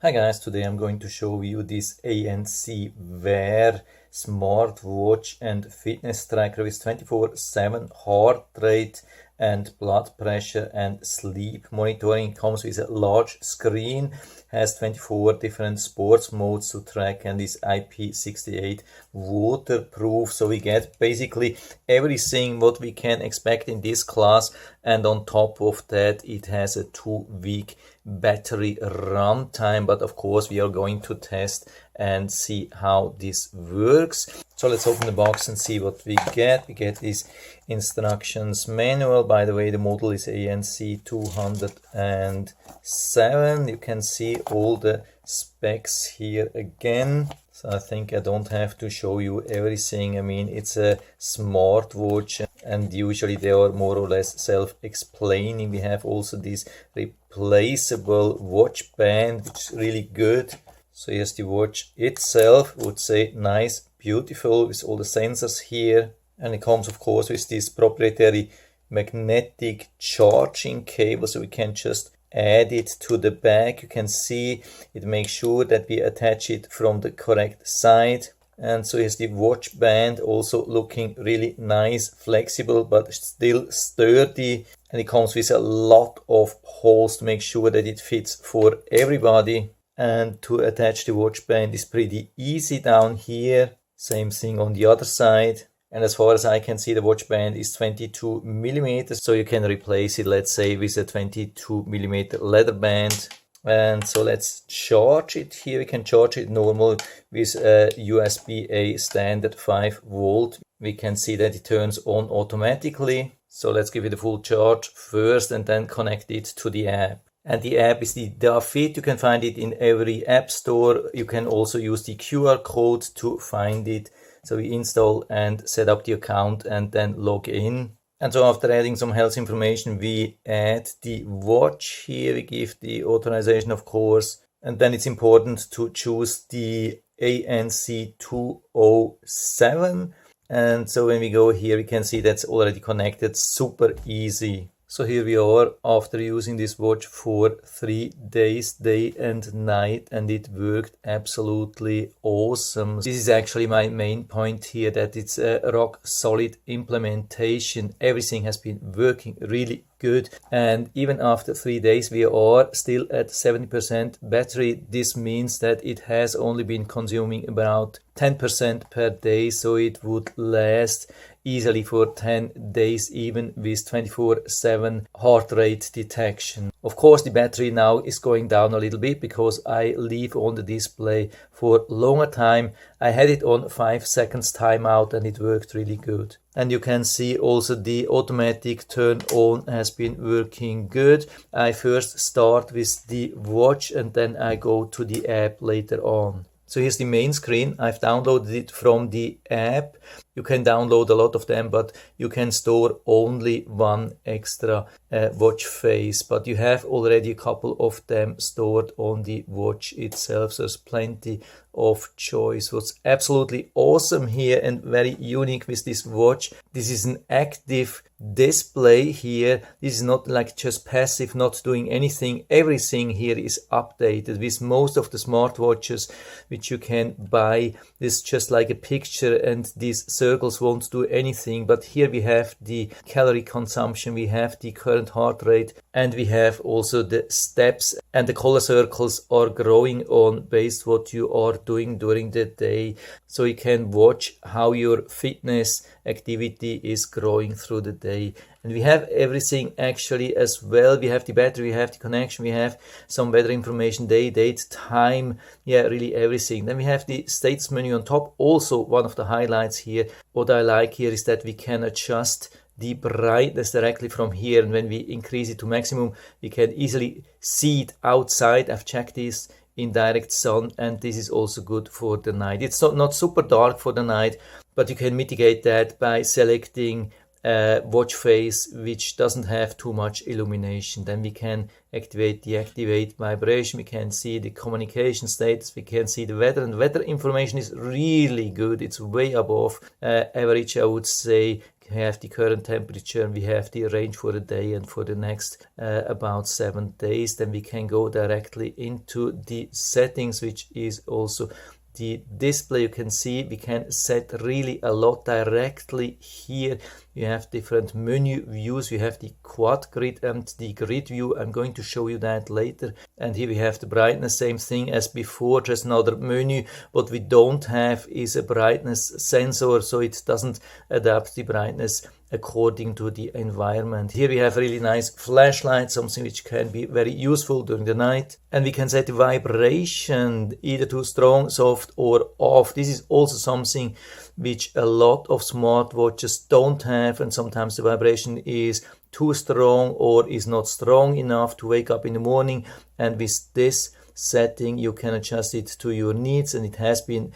Hi guys, today I'm going to show you this ANCwear smartwatch and fitness tracker with 24/7 heart rate and blood pressure and sleep monitoring. It comes with a large screen, has 24 different sports modes to track, and is IP68 waterproof. So we get basically everything what we can expect in this class, and on top of that it has a 2-week battery runtime. But of course we are going to test and see how this works. So let's open the box and see what we get. We get this instructions manual. By the way, the model is ANC-207. You can see all the specs here again. So I think I don't have to show you everything. I mean, it's a smartwatch and usually they are more or less self-explaining. We have also this replaceable watch band, which is really good. So here's the watch itself, would say nice, beautiful, with all the sensors here. And it comes of course with this proprietary magnetic charging cable, so we can just add it to the back. You can see it makes sure that we attach it from the correct side. And so here's the watch band, also looking really nice, flexible but still sturdy. And it comes with a lot of holes to make sure that it fits for everybody. And to attach the watch band is pretty easy down here. Same thing on the other side. And as far as I can see, the watch band is 22 millimeters, so you can replace it, let's say, with a 22 millimeter leather band. And so let's charge it here. We can charge it normal with a USB-A standard 5 volt. We can see that it turns on automatically. So let's give it a full charge first and then connect it to the app. And the app is the Fit. You can find it in every app store. You can also use the QR code to find it. So we install and set up the account and then log in. And so after adding some health information, we add the watch here. We give the authorization, of course. And then it's important to choose the ANC-207. And so when we go here, we can see that's already connected, super easy. So here we are after using this watch for 3 days, day and night, and it worked absolutely awesome. This is actually my main point here, that it's a rock solid implementation. Everything has been working really good, and even after 3 days we are still at 70% battery. This means that it has only been consuming about 10% per day, so it would last easily for 10 days even with 24/7 heart rate detection. Of course the battery now is going down a little bit because I leave on the display for longer time. I had it on 5 seconds timeout and it worked really good. And you can see also the automatic turn on has been working good. I first start with the watch and then I go to the app later on. So here's the main screen. I've downloaded it from the app. You can download a lot of them, but you can store only one extra watch face. But you have already a couple of them stored on the watch itself. So there's plenty of choice. What's absolutely awesome here and very unique with this watch, this is an active display here. This is not like just passive, not doing anything. Everything here is updated. With most of the smartwatches which you can buy, this is just like a picture and these circles won't do anything. But here we have the calorie consumption, we have the current heart rate, and we have also the steps, and the color circles are growing on based what you are doing during the day. So you can watch how your fitness activity is growing through the day. And we have everything actually as well. We have the battery, we have the connection, we have some weather information, day, date, time, yeah, really everything. Then we have the status menu on top. Also one of the highlights here, what I like here is that we can adjust the brightness directly from here, and when we increase it to maximum we can easily see it outside. I've checked this in direct sun, and this is also good for the night. It's not super dark for the night, but you can mitigate that by selecting watch face which doesn't have too much illumination. Then we can deactivate vibration, we can see the communication status, we can see the weather, and the weather information is really good. It's way above average, I would say, have the current temperature, we have the range for the day and for the next about 7 days. Then we can go directly into the settings, which is also the display. You can see we can set really a lot directly here. You have different menu views. We have the quad grid and the grid view. I'm going to show you that later. And here we have the brightness, same thing as before, just another menu. What we don't have is a brightness sensor, so it doesn't adapt the brightness according to the environment. Here we have really nice flashlight, something which can be very useful during the night. And we can set the vibration either to strong, soft or off. This is also something which a lot of smartwatches don't have, and sometimes the vibration is too strong or is not strong enough to wake up in the morning. And with this setting you can adjust it to your needs, and it has been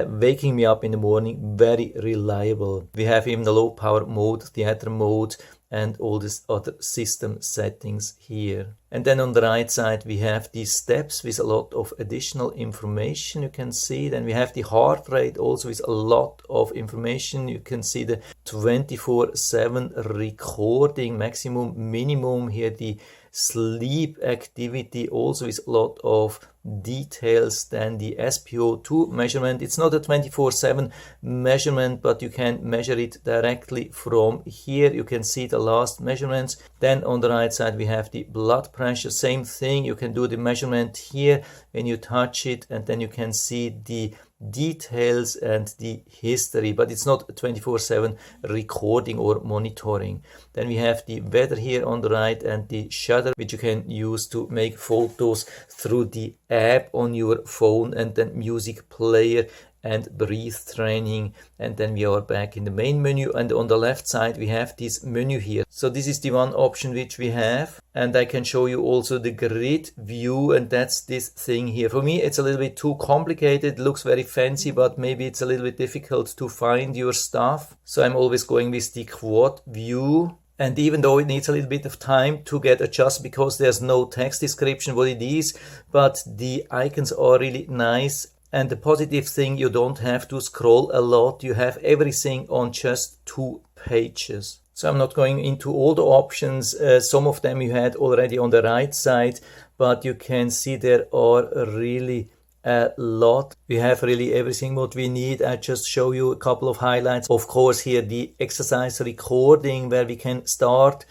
waking me up in the morning very reliable. We have even the low power mode, theater mode, and all these other system settings here. And then on the right side we have these steps with a lot of additional information you can see. Then we have the heart rate also with a lot of information. You can see the 24/7 recording, maximum, minimum, here the sleep activity also with a lot of details. Then the SpO2 measurement. It's not a 24/7 measurement, but you can measure it directly from here. You can see the last measurements. Then on the right side we have the blood pressure, same thing. You can do the measurement here when you touch it, and then you can see the details and the history, but it's not a 24/7 recording or monitoring. Then we have the weather here on the right and the shutter, which you can use to make photos through the app on your phone, and then music player and breathe training. And then we are back in the main menu, and on the left side we have this menu here. So this is the one option which we have, and I can show you also the grid view, and that's this thing here. For me it's a little bit too complicated. It looks very fancy, but maybe it's a little bit difficult to find your stuff, so I'm always going with the quad view. And even though it needs a little bit of time to get adjusted because there's no text description what it is, but the icons are really nice. And the positive thing, you don't have to scroll a lot. You have everything on just 2 pages. So I'm not going into all the options. Some of them you had already on the right side, but you can see there are really a lot. We have really everything what we need. I just show you a couple of highlights. Of course, here the exercise recording, where we can start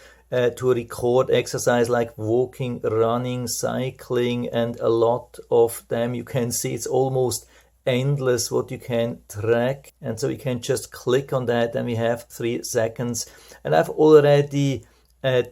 to record exercise like walking, running, cycling, and a lot of them. You can see it's almost endless what you can track, and so you can just click on that and we have 3 seconds. And I've already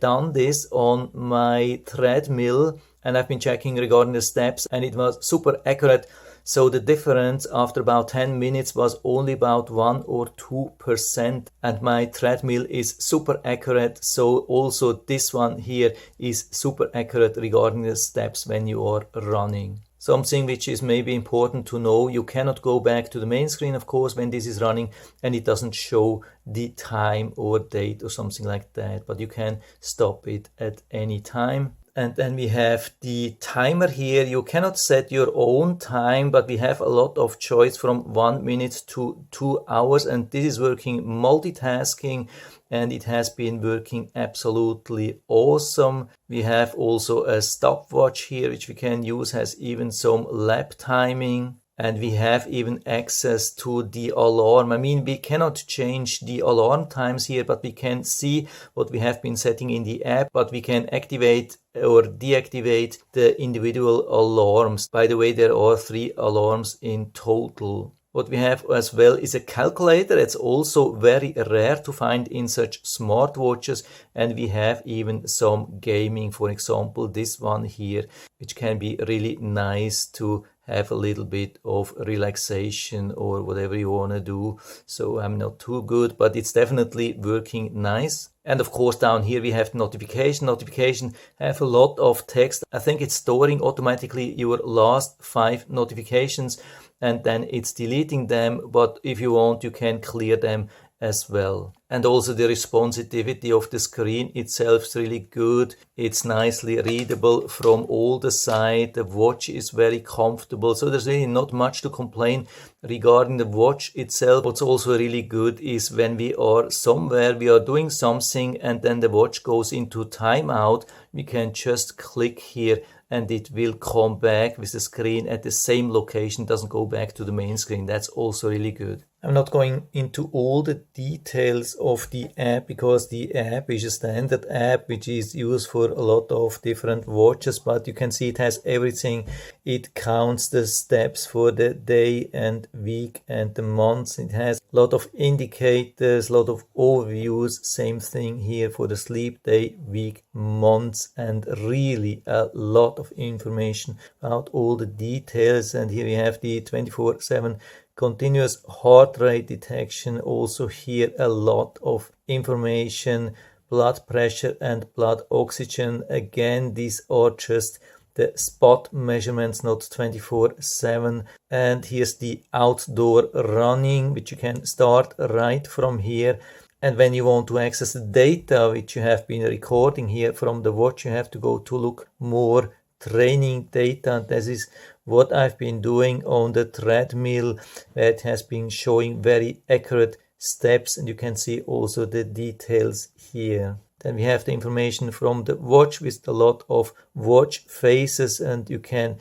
done this on my treadmill, and I've been checking regarding the steps, and it was super accurate. So the difference after about 10 minutes was only about 1 or 2%, and my treadmill is super accurate. So also this one here is super accurate regarding the steps when you are running. Something which is maybe important to know, you cannot go back to the main screen, of course, when this is running, and it doesn't show the time or date or something like that, but you can stop it at any time. And then we have the timer here. You cannot set your own time, but we have a lot of choice from 1 minute to 2 hours, and this is working multitasking, and it has been working absolutely awesome. We have also a stopwatch here, which we can use, has even some lap timing. And we have even access to the alarm. I mean, we cannot change the alarm times here, but we can see what we have been setting in the app, but we can activate or deactivate the individual alarms. By the way, there are 3 alarms in total. What we have as well is a calculator. It's also very rare to find in such smartwatches. And we have even some gaming, for example, this one here, which can be really nice to have a little bit of relaxation or whatever you want to do. So I'm not too good, but it's definitely working nice. And of course down here we have notification. Notification have a lot of text. I think it's storing automatically your last 5 notifications, and then it's deleting them. But if you want, you can clear them as well. And also the responsivity of the screen itself is really good. It's nicely readable from all the sides. The watch is very comfortable. So there's really not much to complain regarding the watch itself. What's also really good is when we are somewhere, we are doing something and then the watch goes into timeout, we can just click here and it will come back with the screen at the same location, doesn't go back to the main screen. That's also really good. I'm not going into all the details of the app because the app is a standard app which is used for a lot of different watches, but you can see it has everything. It counts the steps for the day and week and the months. It has a lot of indicators, a lot of overviews. Same thing here for the sleep, day, week, months, and really a lot of information about all the details. And here we have the 24/7 continuous heart rate detection. Also here a lot of information, blood pressure and blood oxygen. Again, these are just the spot measurements, not 24/7. And here's the outdoor running, which you can start right from here. And when you want to access the data which you have been recording here from the watch, you have to go to look more training data. This is what I've been doing on the treadmill, where it has been showing very accurate steps, and you can see also the details here. Then we have the information from the watch with a lot of watch faces, and you can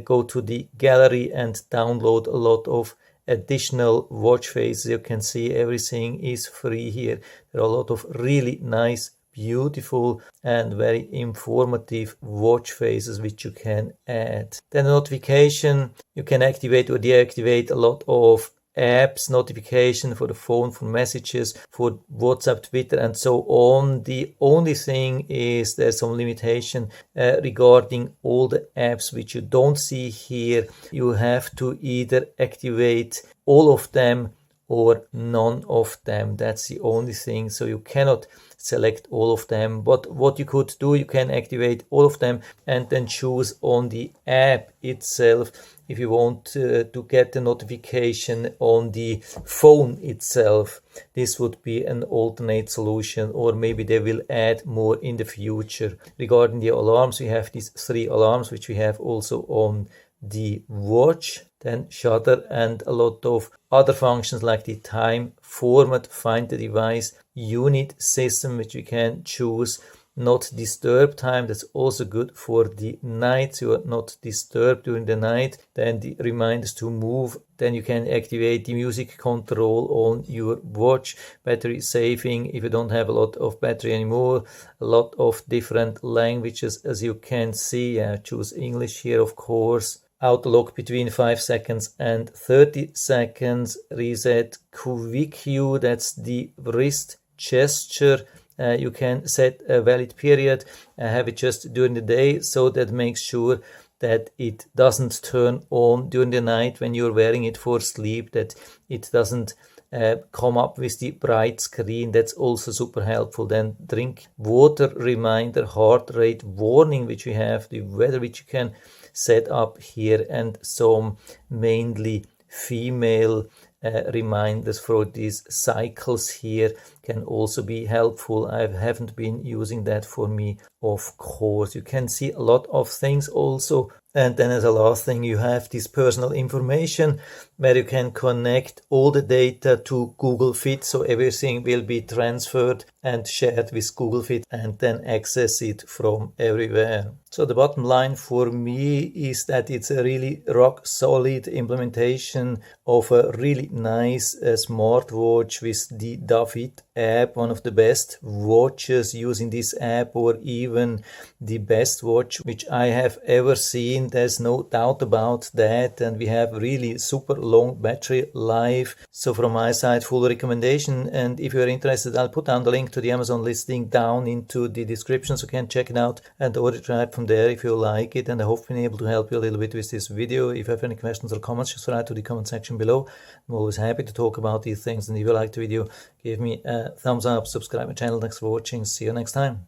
go to the gallery and download a lot of additional watch faces. You can see everything is free here. There are a lot of really nice, beautiful and very informative watch faces which you can add. Then notification, you can activate or deactivate a lot of apps, notification for the phone, for messages, for WhatsApp, Twitter and so on. The only thing is there's some limitation regarding all the apps which you don't see here. You have to either activate all of them or none of them. That's the only thing. So you cannot select all of them. But what you could do, you can activate all of them and then choose on the app itself if you want to get the notification on the phone itself. This would be an alternate solution, or maybe they will add more in the future. Regarding the alarms, we have these 3 alarms which we have also on the watch. Then shutter and a lot of other functions like the time, format, find the device, unit system which we can choose, not disturb time. That's also good for the night, so you are not disturbed during the night. Then the reminders to move. Then you can activate the music control on your watch, battery saving if you don't have a lot of battery anymore, a lot of different languages as you can see. Choose English here, of course. Auto lock between 5 seconds and 30 seconds. Reset quick cue, that's the wrist gesture. You can set a valid period, have it just during the day, so that makes sure that it doesn't turn on during the night when you're wearing it for sleep, that it doesn't come up with the bright screen. That's also super helpful. Then drink water reminder, heart rate warning, which we have, the weather which you can set up here, and some mainly female reminders for these cycles here can also be helpful. I haven't been using that for me, of course. You can see a lot of things also. And then as a last thing, you have this personal information where you can connect all the data to Google Fit. So everything will be transferred and shared with Google Fit and then access it from everywhere. So the bottom line for me is that it's a really rock solid implementation of a really nice smartwatch with the David app, one of the best watches using this app, or even the best watch which I have ever seen. There's no doubt about that. And we have really super long battery life. So from my side, full recommendation. And if you're interested, I'll put down the link to the Amazon listing down into the description, so you can check it out and order it right from there if you like it. And I hope I've been able to help you a little bit with this video. If you have any questions or comments, just write to the comment section below. I'm always happy to talk about these things. And if you liked the video, give me a thumbs up, subscribe my channel. Thanks for watching. See you next time.